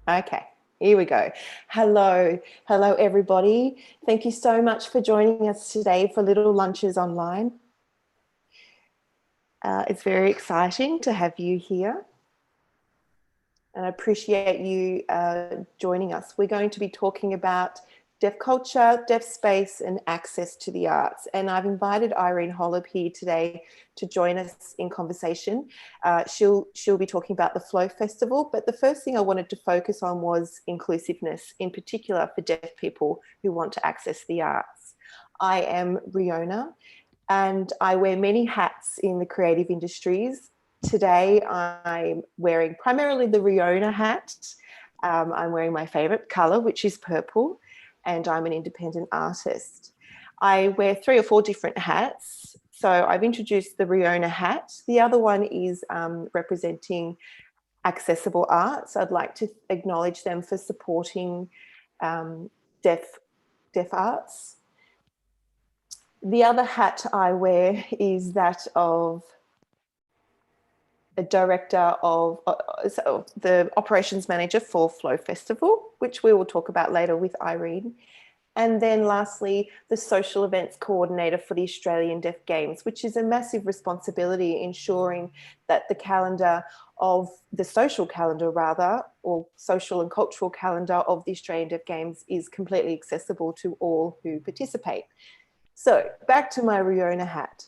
Okay, here we go. Hello, everybody. Thank you so much for joining us today for Little Lunches Online. It's very exciting to have you here, and I appreciate you joining us. We're going to be talking about deaf culture, deaf space, and access to the arts. And I've invited Irene Holub here today to join us in conversation. She'll be talking about the Flow Festival, but the first thing I wanted to focus on was inclusiveness, in particular for deaf people who want to access the arts. I am Riona, and I wear many hats in the creative industries. Today, I'm wearing primarily the Riona hat. I'm wearing my favourite colour, which is purple, and I'm an independent artist. I wear 3 or 4 different hats. So I've introduced the Riona hat. The other one is representing accessible arts. I'd like to acknowledge them for supporting deaf arts. The other hat I wear is that of a director of the operations manager for Flow Festival, which we will talk about later with Irene. And then lastly, the social events coordinator for the Australian Deaf Games, which is a massive responsibility, ensuring that the calendar of the social calendar rather, or social and cultural calendar of the Australian Deaf Games is completely accessible to all who participate. So back to my Riona hat.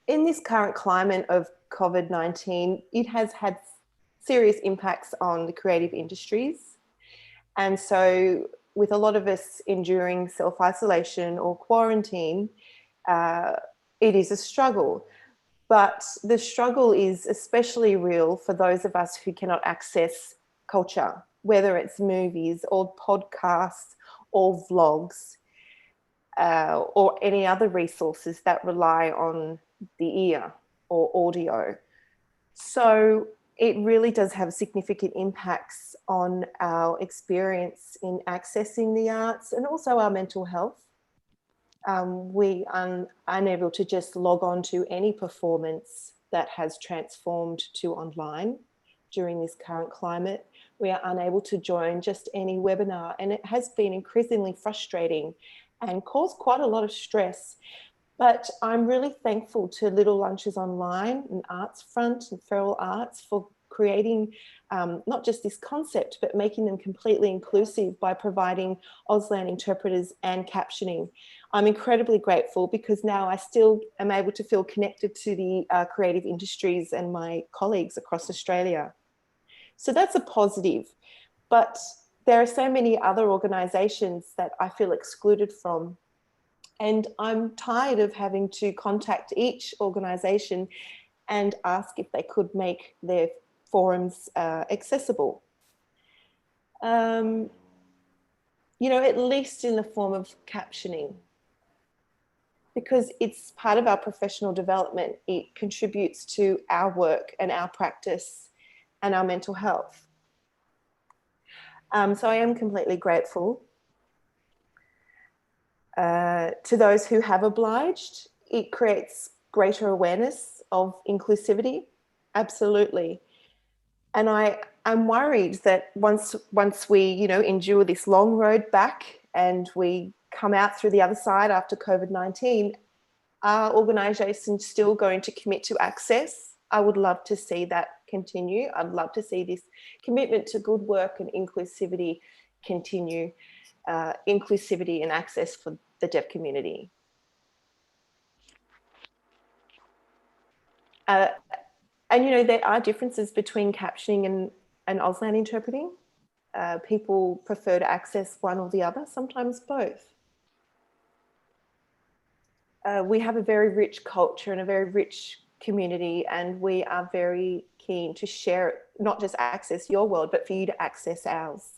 In this current climate of COVID-19, it has had serious impacts on the creative industries. And so with a lot of us enduring self-isolation or quarantine, it is a struggle. But the struggle is especially real for those of us who cannot access culture, whether it's movies or podcasts or vlogs or any other resources that rely on the ear or audio. So it really does have significant impacts on our experience in accessing the arts and also our mental health. We are unable to just log on to any performance that has transformed to online during this current climate. We are unable to join just any webinar, and it has been increasingly frustrating and caused quite a lot of stress. But I'm really thankful to Little Lunches Online and Arts Front and Feral Arts for creating not just this concept, but making them completely inclusive by providing Auslan interpreters and captioning. I'm incredibly grateful because now I still am able to feel connected to the creative industries and my colleagues across Australia. So that's a positive, but there are so many other organisations that I feel excluded from. And I'm tired of having to contact each organisation and ask if they could make their forums accessible. You know, at least in the form of captioning, because it's part of our professional development. It contributes to our work and our practice and our mental health. So I am completely grateful. To those who have obliged, it creates greater awareness of inclusivity, absolutely. And I'm worried that once we, you know, endure this long road back and we come out through the other side after COVID-19, are organisations still going to commit to access? I would love to see that continue. I'd love to see this commitment to good work and inclusivity continue, inclusivity and access for the deaf community. And, you know, there are differences between captioning and Auslan interpreting. People prefer to access one or the other, sometimes both. We have a very rich culture and a very rich community, and we are very keen to share it, not just access your world, but for you to access ours.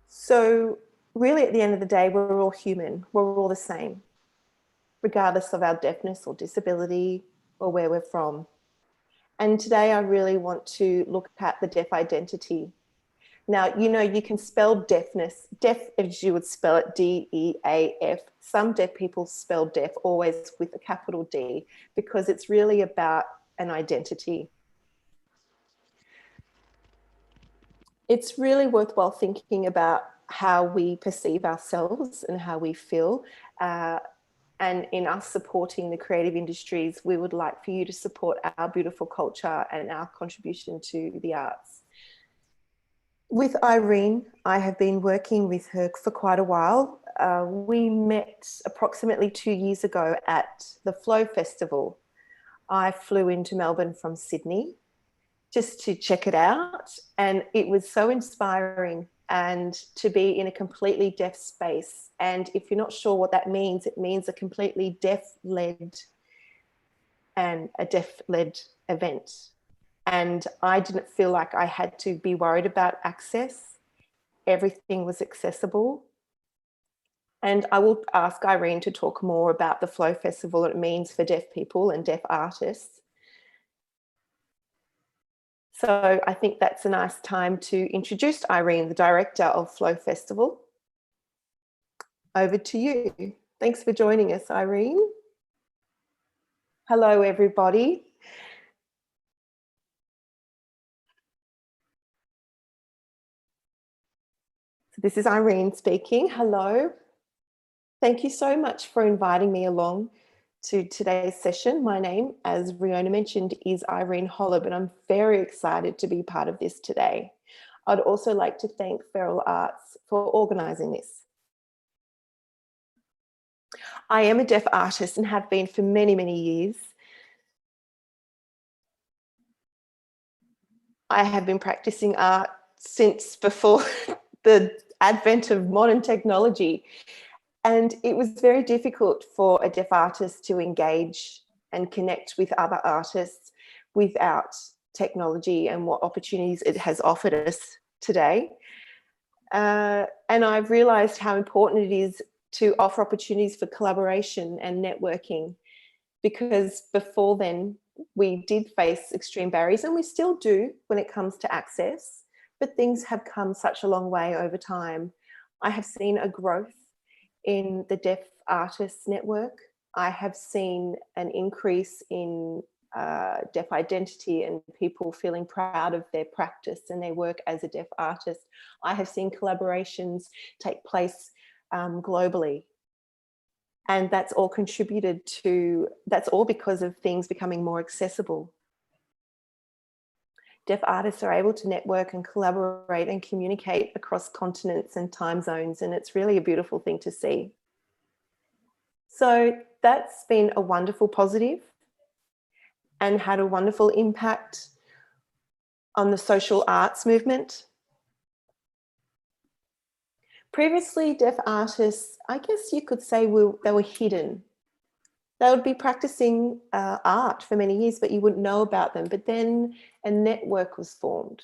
So really, at the end of the day, we're all human. We're all the same, regardless of our deafness or disability or where we're from. And today I really want to look at the deaf identity. Now, you know, you can spell deafness, deaf as you would spell it, D-E-A-F. Some deaf people spell deaf always with a capital D because it's really about an identity. it's really worthwhile thinking about how we perceive ourselves and how we feel. And in us supporting the creative industries, we would like for you to support our beautiful culture and our contribution to the arts. With Irene, I have been working with her for quite a while. We met approximately 2 years ago at the Flow Festival. I flew into Melbourne from Sydney just to check it out, and it was so inspiring, and to be in a completely deaf space. And if you're not sure what that means, it means a completely deaf-led event. And I didn't feel like I had to be worried about access. Everything was accessible. And I will ask Irene to talk more about the Flow Festival, what it means for deaf people and deaf artists. So I think that's a nice time to introduce Irene, the director of Flow Festival. Over to you. Thanks for joining us, Irene. Hello, everybody. So this is Irene speaking. Hello. Thank you so much for inviting me along to today's session. My name, as Riona mentioned, is Irene Holub, and I'm very excited to be part of this today. I'd also like to thank Feral Arts for organising this. I am a deaf artist and have been for many, many years. I have been practicing art since before the advent of modern technology. And it was very difficult for a deaf artist to engage and connect with other artists without technology and what opportunities it has offered us today. And I've realised how important it is to offer opportunities for collaboration and networking, because before then we did face extreme barriers, and we still do when it comes to access, but things have come such a long way over time. I have seen a growth in the Deaf Artists Network. I have seen an increase in deaf identity and people feeling proud of their practice and their work as a deaf artist. I have seen collaborations take place globally. And that's all contributed to, that's all because of things becoming more accessible. Deaf artists are able to network and collaborate and communicate across continents and time zones, and it's really a beautiful thing to see. So that's been a wonderful positive and had a wonderful impact on the social arts movement. Previously, deaf artists, I guess you could say they were hidden. They would be practicing art for many years, but you wouldn't know about them. But then a network was formed.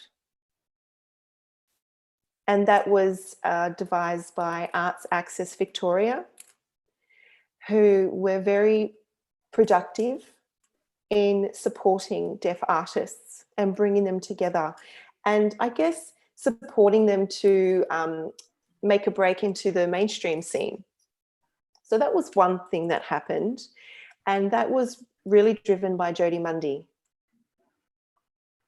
And that was devised by Arts Access Victoria, who were very productive in supporting deaf artists and bringing them together. And I guess supporting them to make a break into the mainstream scene. So that was one thing that happened. And that was really driven by Jodie Mundy,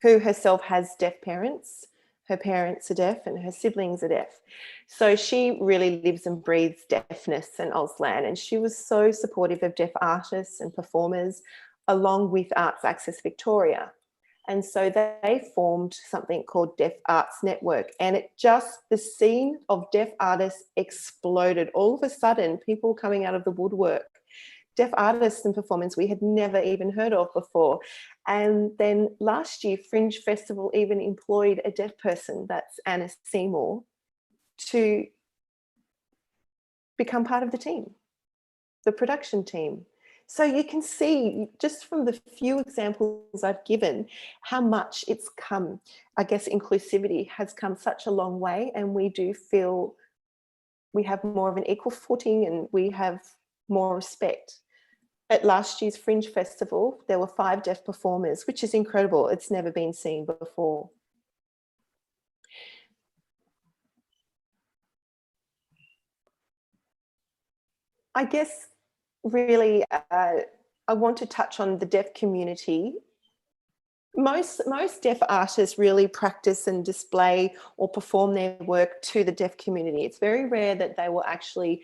who herself has deaf parents. Her parents are deaf and her siblings are deaf. So she really lives and breathes deafness and Auslan. And she was so supportive of deaf artists and performers, along with Arts Access Victoria. And so they formed something called Deaf Arts Network. And it just, the scene of deaf artists exploded. All of a sudden, people coming out of the woodwork, deaf artists and performers we had never even heard of before. And then last year, Fringe Festival even employed a deaf person, that's Anna Seymour, to become part of the team, the production team. So you can see just from the few examples I've given how much it's come. I guess inclusivity has come such a long way, and we do feel we have more of an equal footing and we have more respect. At last year's Fringe Festival, there were 5 deaf performers, which is incredible. It's never been seen before. I guess really I want to touch on the deaf community most deaf artists really practice and display or perform their work to the deaf community. It's very rare that they will actually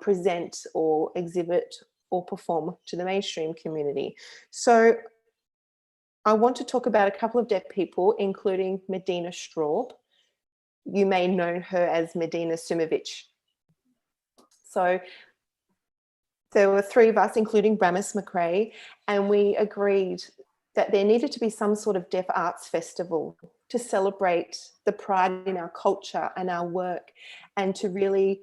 present or exhibit or perform to the mainstream community. So I want to talk about a couple of deaf people, including Medina Straub. You may know her as Medina Sumovic. So there were three of us, including Bramis McRae, and we agreed that there needed to be some sort of deaf arts festival to celebrate the pride in our culture and our work, and to really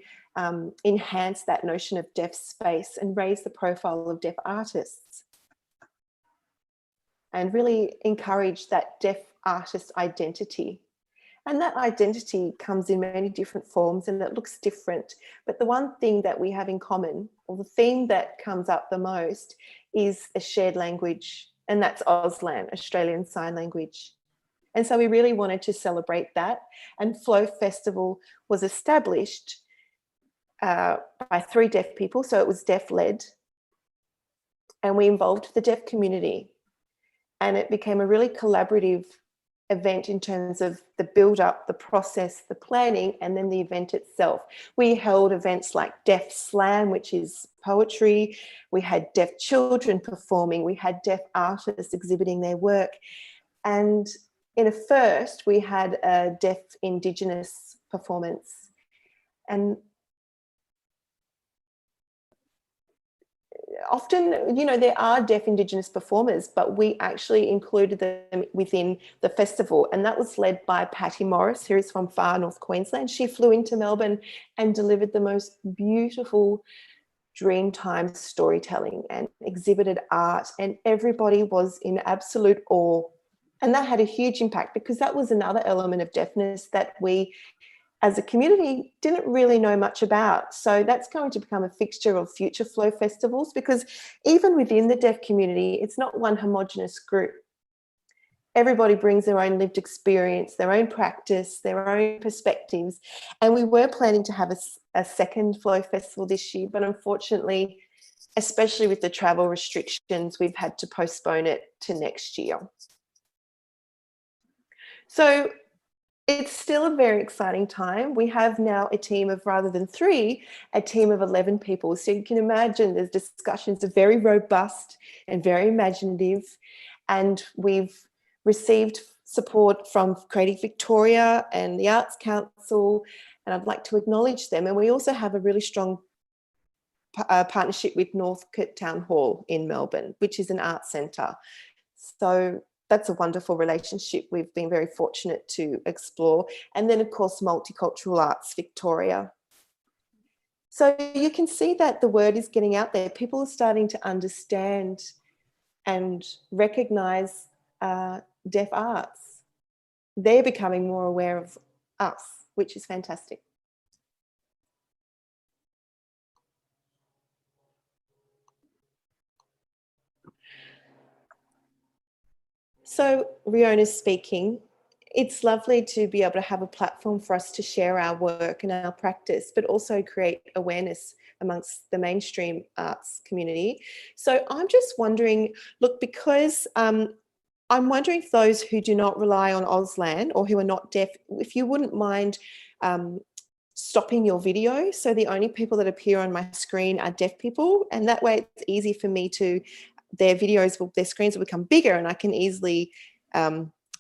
enhance that notion of deaf space and raise the profile of deaf artists, and really encourage that deaf artist identity. And that identity comes in many different forms and it looks different. But the one thing that we have in common, or the theme that comes up the most, is a shared language, and that's Auslan, Australian Sign Language. And so we really wanted to celebrate that. And Flow Festival was established by three deaf people, so it was deaf-led. And we involved the deaf community. And it became a really collaborative event in terms of the build up, the process, the planning, and then the event itself. We held events like Deaf Slam, which is poetry. We had deaf children performing. We had deaf artists exhibiting their work. And in a first, we had a deaf Indigenous performance. And often, you know, there are deaf Indigenous performers, but we actually included them within the festival, and that was led by Patty Morris, who is from far North Queensland. She flew into Melbourne and delivered the most beautiful Dreamtime storytelling and exhibited art, and everybody was in absolute awe. And that had a huge impact, because that was another element of deafness that we as a community didn't really know much about. So that's going to become a fixture of future Flow festivals, because even within the deaf community, it's not one homogenous group. Everybody brings their own lived experience, their own practice, their own perspectives. And we were planning to have a second Flow festival this year, but unfortunately, especially with the travel restrictions, we've had to postpone it to next year. So it's still a very exciting time. We have now a team of, rather than three, a team of 11 people. So you can imagine the discussions are very robust and very imaginative. And we've received support from Creative Victoria and the Arts Council, and I'd like to acknowledge them. And we also have a really strong partnership with Northcote Town Hall in Melbourne, which is an arts centre. So that's a wonderful relationship we've been very fortunate to explore. And then, of course, Multicultural Arts Victoria. So you can see that the word is getting out there. People are starting to understand and recognise deaf arts. They're becoming more aware of us, which is fantastic. So, Riona speaking, it's lovely to be able to have a platform for us to share our work and our practice, but also create awareness amongst the mainstream arts community. So I'm just wondering, look, because I'm wondering if those who do not rely on Auslan or who are not deaf, if you wouldn't mind stopping your video. So the only people that appear on my screen are deaf people, and that way it's easy for me to, their screens will become bigger and I can easily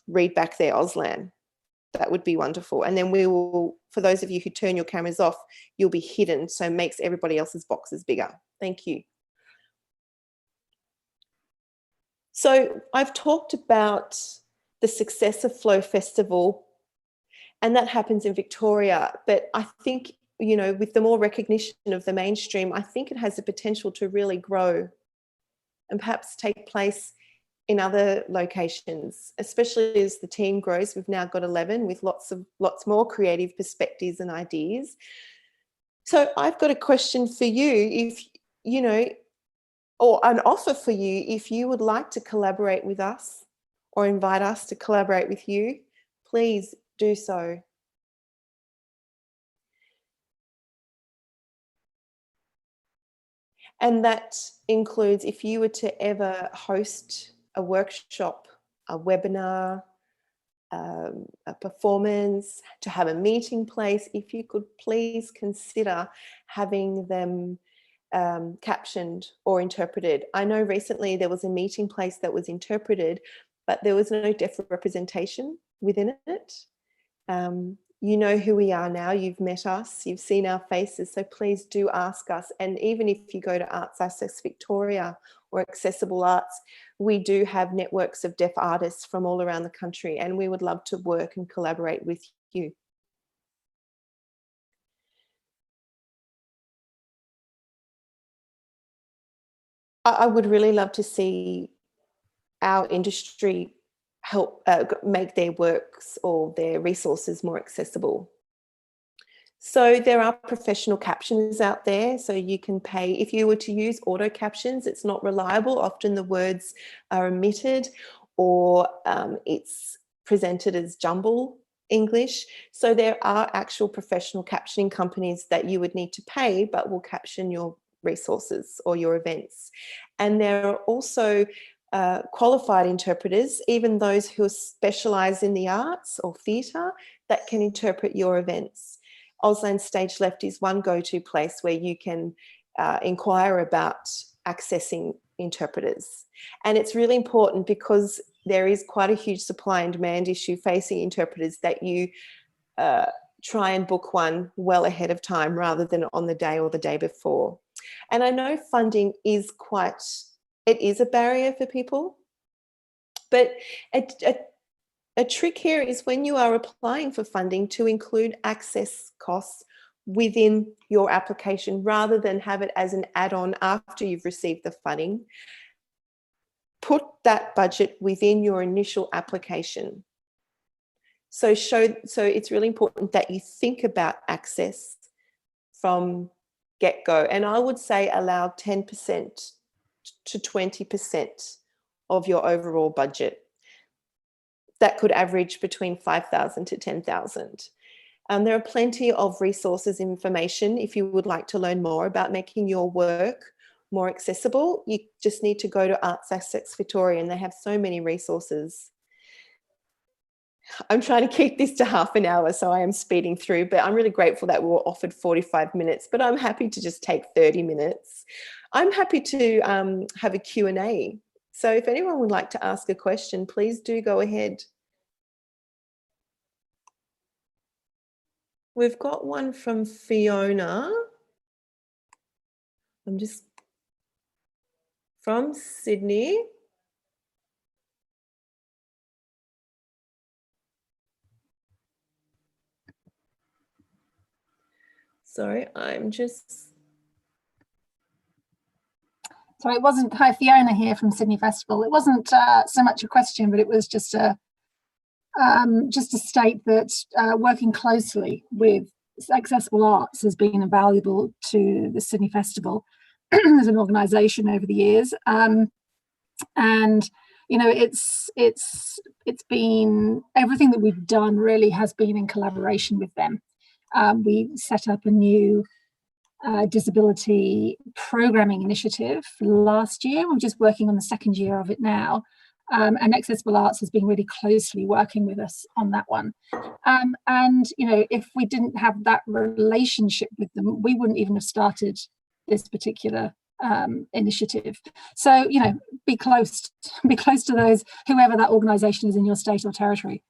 read back their Auslan. That would be wonderful. And then we will, for those of you who turn your cameras off, you'll be hidden, so it makes everybody else's boxes bigger. Thank you. So I've talked about the success of Flow Festival, and that happens in Victoria. But I think, you know, with the more recognition of the mainstream, I think it has the potential to really grow and perhaps take place in other locations, especially as the team grows. We've now got 11 with lots more creative perspectives and ideas. So I've got a question for you, if, you know, or an offer for you, if you would like to collaborate with us or invite us to collaborate with you, please do so. And that includes if you were to ever host a workshop a webinar, a performance, to have a meeting place, if you could please consider having them captioned or interpreted. I know recently there was a meeting place that was interpreted, but there was no deaf representation within it. You know who we are now, you've met us, you've seen our faces, so please do ask us. And even if you go to Arts Access Victoria or Accessible Arts, we do have networks of deaf artists from all around the country, and we would love to work and collaborate with you. I would really love to see our industry help make their works or their resources more accessible. So there are professional captions out there, so you can pay. If you were to use auto captions, it's not reliable. Often the words are omitted, or it's presented as jumble English. So there are actual professional captioning companies that you would need to pay, but will caption your resources or your events. And there are also qualified interpreters, even those who specialise in the arts or theatre, that can interpret your events. Auslan Stage Left is one go-to place where you can inquire about accessing interpreters. And it's really important because there is quite a huge supply and demand issue facing interpreters, that you try and book one well ahead of time rather than on the day or the day before. And I know funding is it is a barrier for people, but a trick here is when you are applying for funding to include access costs within your application rather than have it as an add-on after you've received the funding. Put that budget within your initial application. So it's really important that you think about access from get-go. And I would say allow 10% to 20% of your overall budget. That could average between 5,000 to 10,000. There are plenty of resources, information, if you would like to learn more about making your work more accessible. You just need to go to Arts Access Victoria, and they have so many resources. I'm trying to keep this to half an hour, so I am speeding through, but I'm really grateful that we were offered 45 minutes, but I'm happy to just take 30 minutes. I'm happy to have a Q&A. So if anyone would like to ask a question, please do go ahead. We've got one from Fiona. I'm just from Sydney. Sorry, I'm just... So it wasn't, hi, Fiona here from Sydney Festival. It wasn't so much a question, but it was just to state that working closely with Accessible Arts has been invaluable to the Sydney Festival as an organisation over the years. And you know, it's been, everything that we've done really has been in collaboration with them. We set up a new disability programming initiative last year. We're just working on the second year of it now. And Accessible Arts has been really closely working with us on that one. And, you know, if we didn't have that relationship with them, we wouldn't even have started this particular initiative. So, you know, be close to those, whoever that organisation is in your state or territory.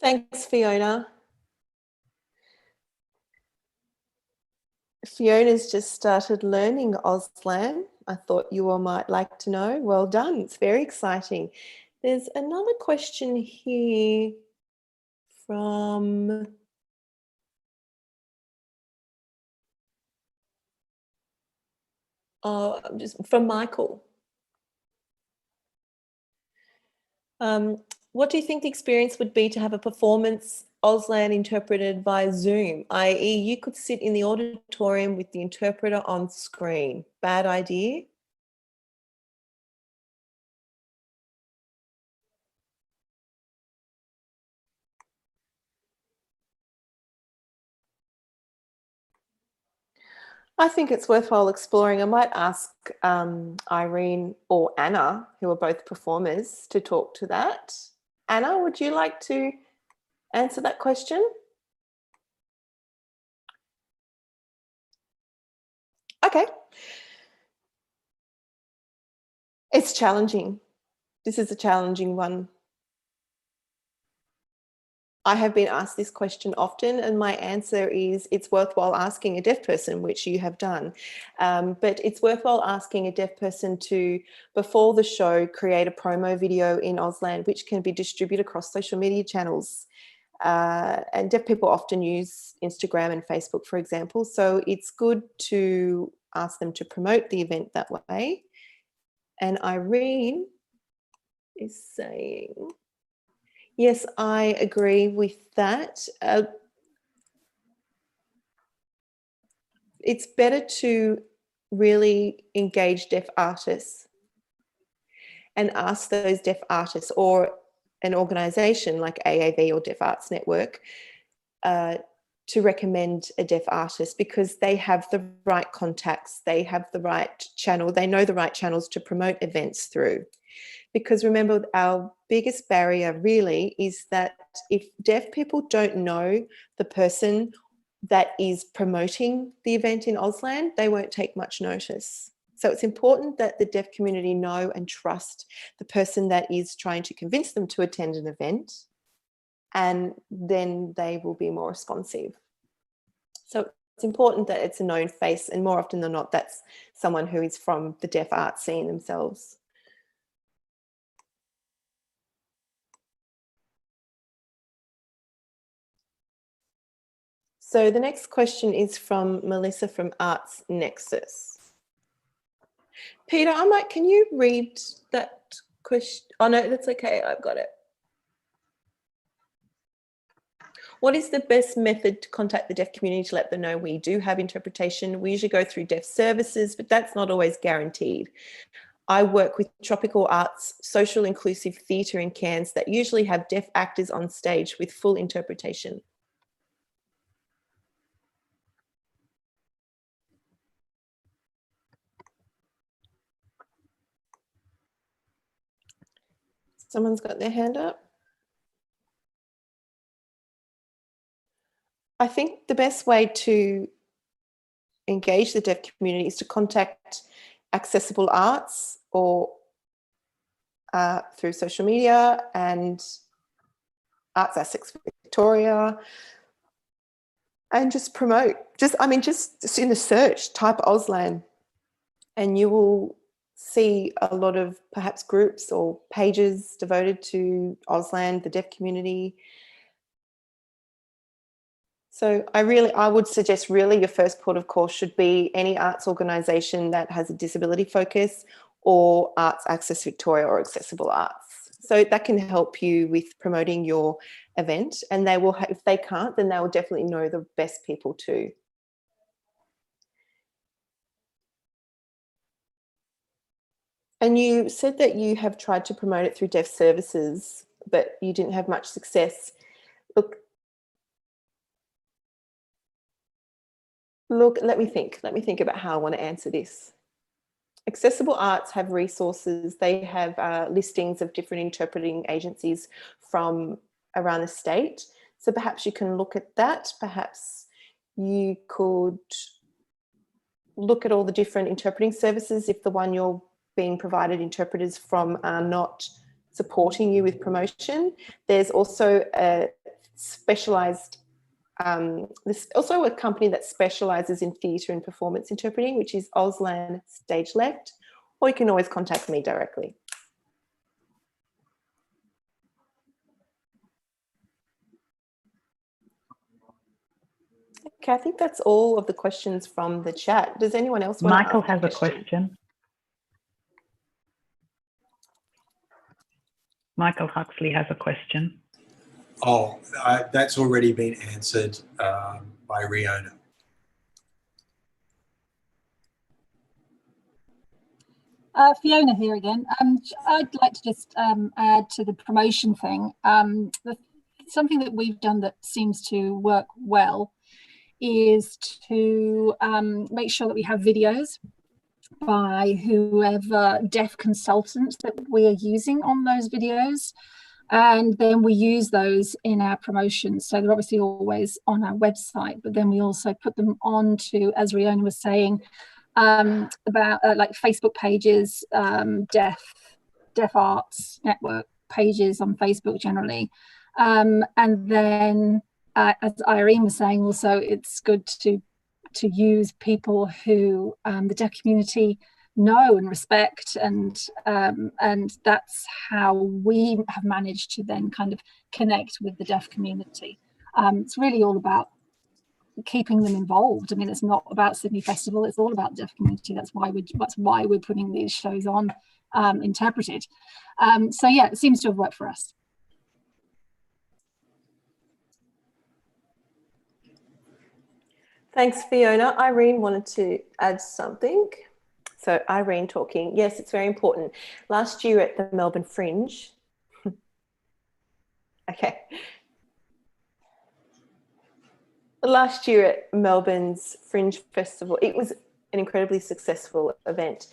Thanks, Fiona. Fiona's just started learning Auslan. I thought you all might like to know. Well done. It's very exciting. There's another question here from just from Michael. What do you think the experience would be to have a performance Auslan interpreted via Zoom, i.e. you could sit in the auditorium with the interpreter on screen? Bad idea? I think it's worthwhile exploring. I might ask Irene or Anna, who are both performers, to talk to that. Anna, would you like to answer that question? Okay. It's challenging. This is a challenging one. I have been asked this question often, and my answer is it's worthwhile asking a deaf person, which you have done. But it's worthwhile asking a deaf person to, before the show, create a promo video in Auslan, which can be distributed across social media channels. And deaf people often use Instagram and Facebook, for example. So it's good to ask them to promote the event that way. And Irene is saying, yes, I agree with that. It's better to really engage deaf artists and ask those deaf artists or an organisation like AAV or Deaf Arts Network to recommend a deaf artist, because they have the right contacts, they have the right channel, they know the right channels to promote events through. Because remember, our biggest barrier really is that if deaf people don't know the person that is promoting the event in Auslan, they won't take much notice. So it's important that the deaf community know and trust the person that is trying to convince them to attend an event, and then they will be more responsive. So it's important that it's a known face, and more often than not, that's someone who is from the deaf art scene themselves. So the next question is from Melissa from Arts Nexus. Peter, can you read that question? Oh no, that's okay, I've got it. What is the best method to contact the deaf community to let them know we do have interpretation? We usually go through deaf services, but that's not always guaranteed. I work with tropical arts, social inclusive theatre in Cairns that usually have deaf actors on stage with full interpretation. Someone's got their hand up. I think the best way to engage the deaf community is to contact Accessible Arts or through social media and Arts Essex Victoria, and just promote. Just in a search, type Auslan, and you will see a lot of perhaps groups or pages devoted to Auslan, the deaf community. So I would suggest really your first port of call should be any arts organisation that has a disability focus, or Arts Access Victoria or Accessible Arts. So that can help you with promoting your event, and they will, if they can't, then they will definitely know the best people too. And you said that you have tried to promote it through deaf services, but you didn't have much success. Look, let me think about how I want to answer this. Accessible Arts have resources. They have listings of different interpreting agencies from around the state. So perhaps you can look at that. Perhaps you could look at all the different interpreting services if the one you're being provided interpreters from are not supporting you with promotion. There's also a specialised there's also a company that specialises in theatre and performance interpreting, which is Auslan Stage Left, or you can always contact me directly. Okay, I think that's all of the questions from the chat. Does anyone else want to ask? Michael has a question. Michael Huxley has a question. Oh, that's already been answered by Riona. Fiona here again. I'd like to just add to the promotion thing. Something that we've done that seems to work well is to make sure that we have videos by whoever deaf consultant that we are using on those videos. And then we use those in our promotions. So they're obviously always on our website, but then we also put them on to, as Riona was saying, about like Facebook pages, Deaf Arts Network pages on Facebook generally. And then, as Irene was saying, also it's good to use people who the deaf community know and respect, and that's how we have managed to then kind of connect with the deaf community. It's really all about keeping them involved. I mean, it's not about Sydney Festival, it's all about the deaf community. That's why we're putting these shows on, interpreted. So yeah, it seems to have worked for us. Thanks, Fiona. Irene wanted to add something. So Irene talking. Yes, it's very important. Last year at the Melbourne Fringe. Okay. Last year at Melbourne's Fringe Festival, it was an incredibly successful event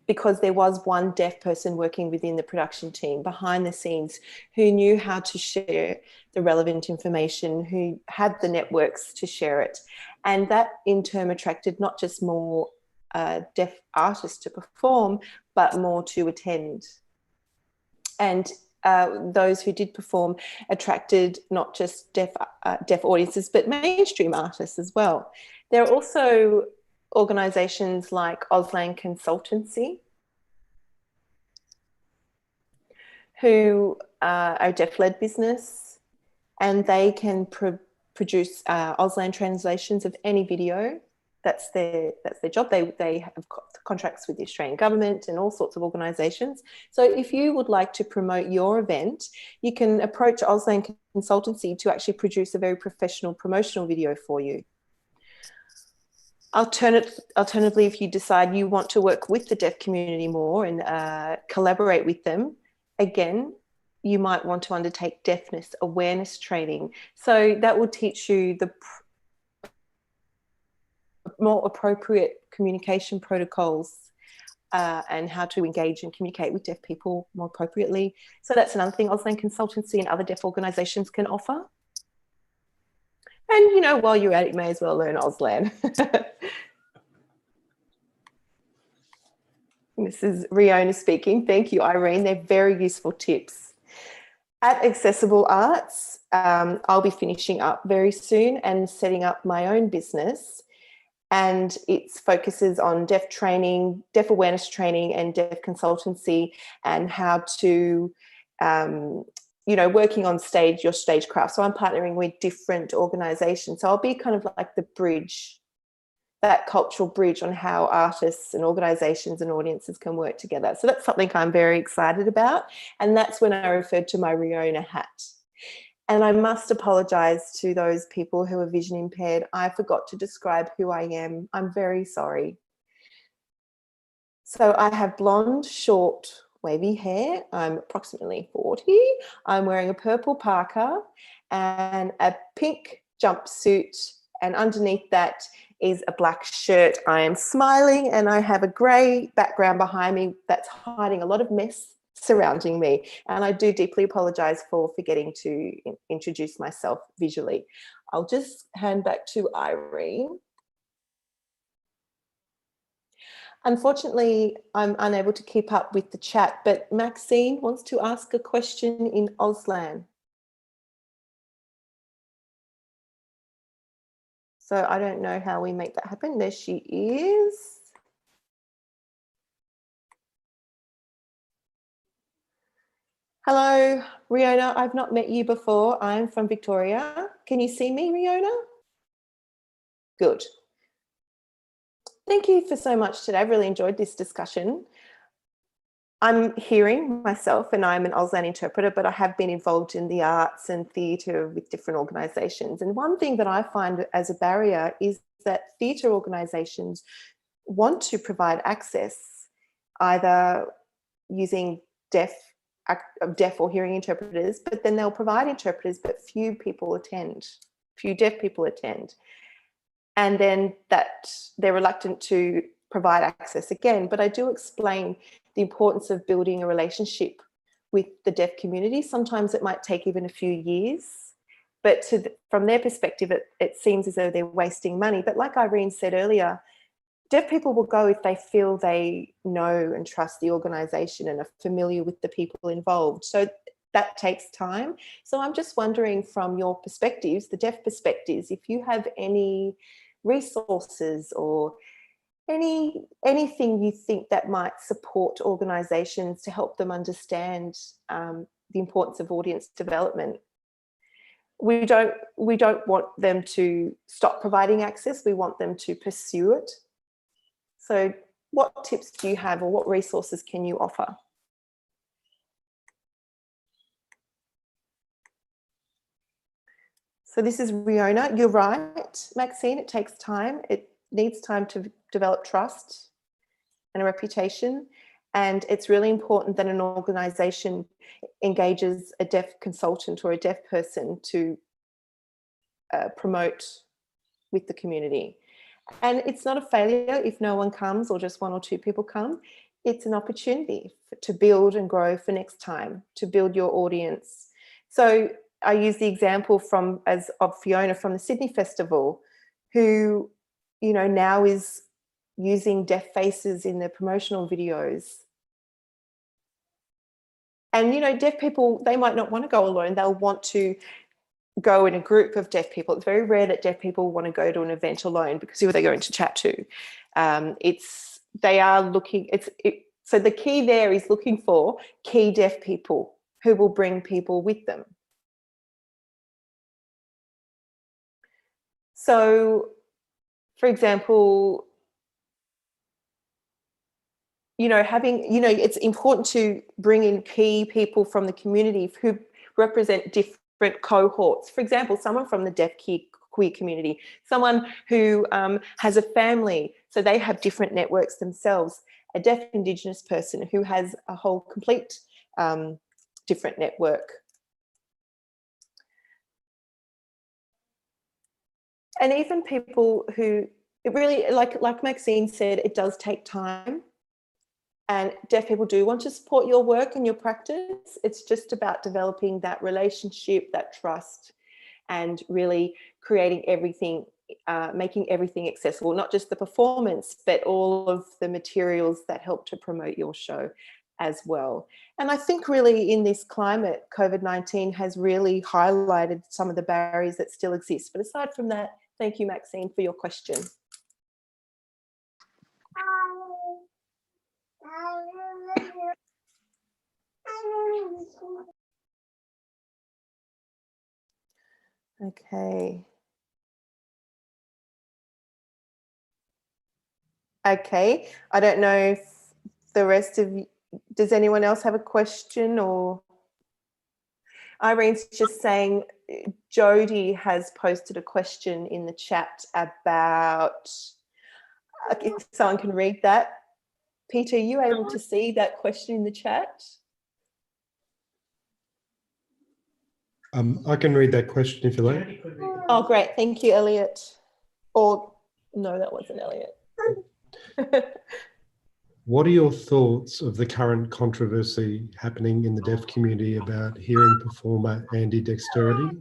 because there was one deaf person working within the production team behind the scenes who knew how to share the relevant information, who had the networks to share it. And that in turn attracted not just more deaf artists to perform, but more to attend. And those who did perform attracted not just deaf audiences, but mainstream artists as well. There are also organisations like Auslan Consultancy, who are a deaf-led business, and they can produce Auslan translations of any video. That's their job. They have contracts with the Australian government and all sorts of organisations. So if you would like to promote your event, you can approach Auslan Consultancy to actually produce a very professional promotional video for you. Alternatively, if you decide you want to work with the deaf community more and collaborate with them, again, you might want to undertake deafness awareness training. So that will teach you the more appropriate communication protocols and how to engage and communicate with deaf people more appropriately. So that's another thing Auslan Consultancy and other deaf organisations can offer. And, you know, while you're at it, you may as well learn Auslan. This is Riona speaking. Thank you, Irene. They're very useful tips. At Accessible Arts, I'll be finishing up very soon and setting up my own business. And it focuses on deaf training, deaf awareness training and deaf consultancy, and how to, you know, working on stage, your stagecraft. So I'm partnering with different organisations. So I'll be kind of like the bridge, that cultural bridge on how artists and organisations and audiences can work together. So that's something I'm very excited about. And that's when I referred to my Riona hat. And I must apologise to those people who are vision impaired. I forgot to describe who I am. I'm very sorry. So I have blonde, short, wavy hair. I'm approximately 40. I'm wearing a purple parka and a pink jumpsuit. And underneath that is a black shirt. I am smiling and I have a grey background behind me that's hiding a lot of mess surrounding me. And I do deeply apologise for forgetting to introduce myself visually. I'll just hand back to Irene. Unfortunately, I'm unable to keep up with the chat, but Maxine wants to ask a question in Auslan. So I don't know how we make that happen. There she is. Hello, Riona. I've not met you before. I'm from Victoria. Can you see me, Riona? Good. Thank you for so much today. I've really enjoyed this discussion. I'm hearing myself, and I'm an Auslan interpreter, but I have been involved in the arts and theatre with different organisations. And one thing that I find as a barrier is that theatre organisations want to provide access, either using deaf or hearing interpreters, but then they'll provide interpreters, but few deaf people attend. and then that they're reluctant to provide access again. But I do explain the importance of building a relationship with the deaf community. Sometimes it might take even a few years, but from their perspective, it seems as though they're wasting money. But like Irene said earlier, deaf people will go if they feel they know and trust the organisation and are familiar with the people involved. So that takes time. So I'm just wondering, from your perspectives, the deaf perspectives, if you have any resources or anything you think that might support organisations to help them understand the importance of audience development. We don't want them to stop providing access. We want them to pursue it. So what tips do you have, or what resources can you offer? So this is Riona. You're right, Maxine, it takes time. It needs time to develop trust and a reputation. And it's really important that an organisation engages a deaf consultant or a deaf person to promote with the community. And it's not a failure if no one comes or just one or two people come. It's an opportunity to build and grow for next time, to build your audience. So I use the example of Fiona from the Sydney Festival, who, you know, now is using deaf faces in their promotional videos. And, you know, deaf people, they might not want to go alone. They'll want to go in a group of deaf people. It's very rare that deaf people want to go to an event alone, because who are they going to chat to? So the key there is looking for key deaf people who will bring people with them. So, for example, you know, it's important to bring in key people from the community who represent different cohorts. For example, someone from the deaf queer community, someone who has a family, so they have different networks themselves, a deaf Indigenous person who has a whole complete different network. And even people who, it really, like Maxine said, it does take time. And deaf people do want to support your work and your practice. It's just about developing that relationship, that trust, and really creating everything, making everything accessible, not just the performance, but all of the materials that help to promote your show as well. And I think really in this climate, COVID-19 has really highlighted some of the barriers that still exist. But aside from that, thank you, Maxine, for your question. Okay. Okay, I don't know if the rest of you, does anyone else have a question? Or Irene's just saying Jody has posted a question in the chat about, if someone can read that. Peter, are you able to see that question in the chat? I can read that question if you like. Oh, great. Thank you, Elliot. Or no, that wasn't Elliot. What are your thoughts of the current controversy happening in the deaf community about hearing performer Andy Dexterity?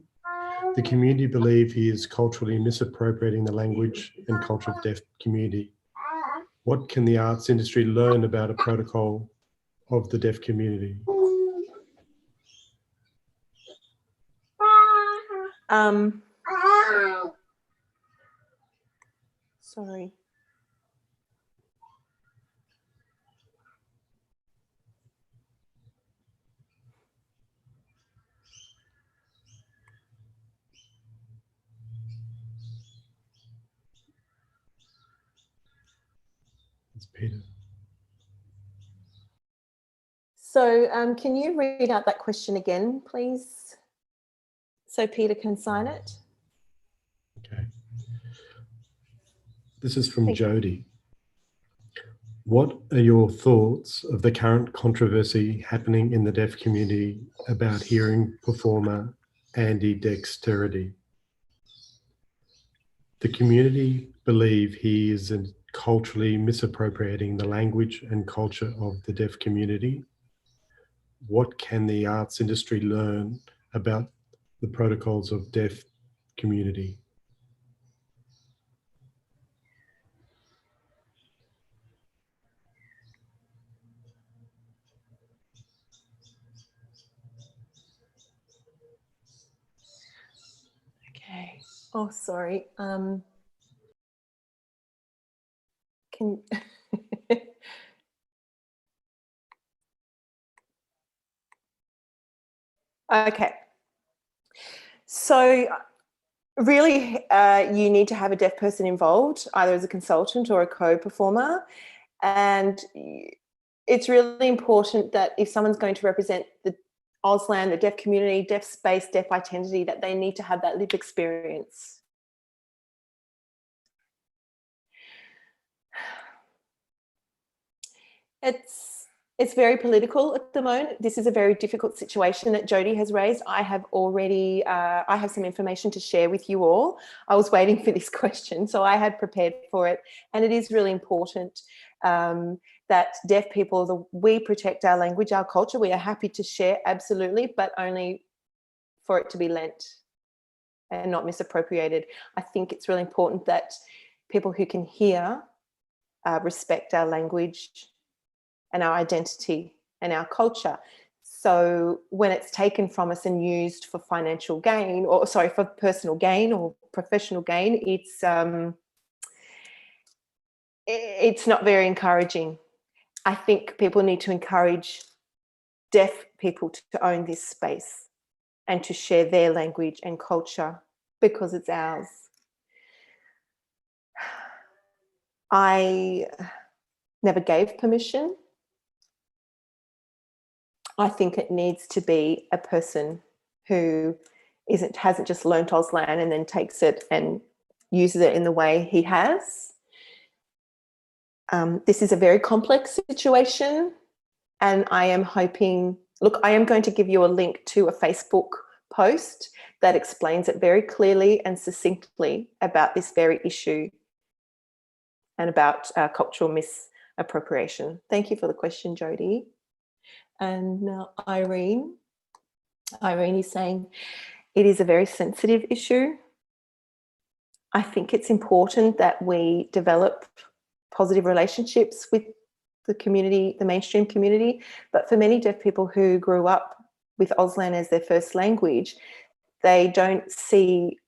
The community believe he is culturally misappropriating the language and culture of deaf community. What can the arts industry learn about a protocol of the deaf community? Sorry. It's Peter. So can you read out that question again, please, so Peter can sign it? Okay. This is from Jody. What are your thoughts of the current controversy happening in the deaf community about hearing performer Andy Dexterity? The community believe he is culturally misappropriating the language and culture of the deaf community. What can the arts industry learn about the protocols of deaf community? Okay. Oh, sorry. Can okay. So really, you need to have a deaf person involved, either as a consultant or a co-performer. And it's really important that if someone's going to represent the Auslan, the deaf community, deaf space, deaf identity, that they need to have that lived experience. It's very political at the moment. This is a very difficult situation that Jodie has raised. I have already, I have some information to share with you all. I was waiting for this question, so I had prepared for it. And it is really important that deaf people, we protect our language, our culture. We are happy to share, absolutely, but only for it to be lent and not misappropriated. I think it's really important that people who can hear respect our language and our identity and our culture. So when it's taken from us and used for financial gain, or sorry, for personal gain or professional gain, it's not very encouraging. I think people need to encourage deaf people to own this space and to share their language and culture because it's ours. I never gave permission. I think it needs to be a person who hasn't just learnt Auslan and then takes it and uses it in the way he has. This is a very complex situation, and I am hoping, look, I am going to give you a link to a Facebook post that explains it very clearly and succinctly about this very issue and about cultural misappropriation. Thank you for the question, Jodie. And now Irene is saying, it is a very sensitive issue. I think it's important that we develop positive relationships with the community, the mainstream community. But for many deaf people who grew up with Auslan as their first language, they don't see,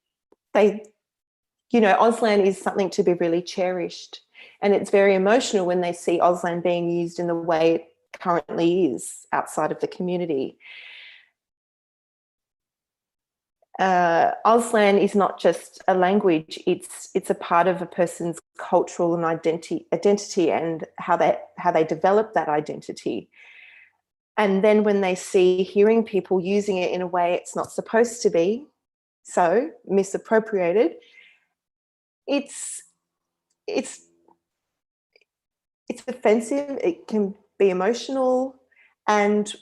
Auslan is something to be really cherished. And it's very emotional when they see Auslan being used in the way it currently is outside of the community. Auslan is not just a language, it's a part of a person's cultural and identity and how they develop that identity. And then when they see hearing people using it in a way it's not supposed to be, so misappropriated, it's offensive, it can be emotional, and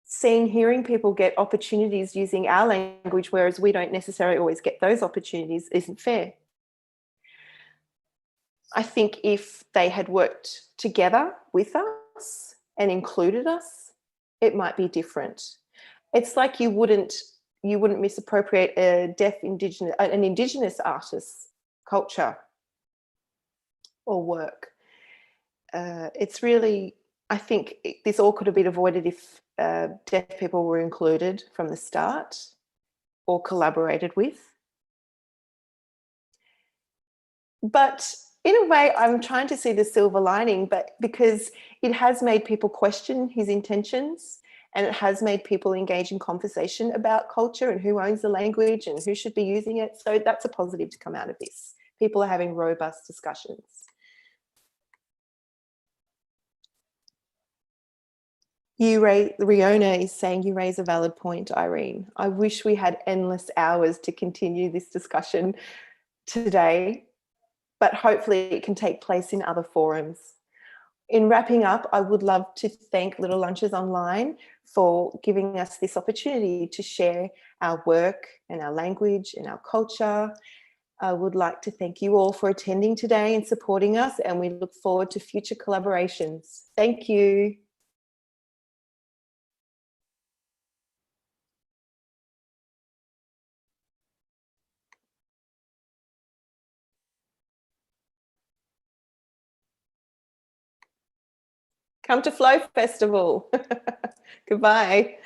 seeing hearing people get opportunities using our language, whereas we don't necessarily always get those opportunities, isn't fair. I think if they had worked together with us and included us, it might be different. It's like you wouldn't misappropriate an Indigenous artist's culture or work. It's really, I think this all could have been avoided if deaf people were included from the start or collaborated with. But in a way, I'm trying to see the silver lining, but because it has made people question his intentions, and it has made people engage in conversation about culture and who owns the language and who should be using it. So that's a positive to come out of this. People are having robust discussions. Riona is saying you raise a valid point, Irene. I wish we had endless hours to continue this discussion today, but hopefully it can take place in other forums. In wrapping up, I would love to thank Little Lunches Online for giving us this opportunity to share our work and our language and our culture I would like to thank you all for attending today and supporting us, and we look forward to future collaborations. Thank you. Come to Flow Festival. Goodbye.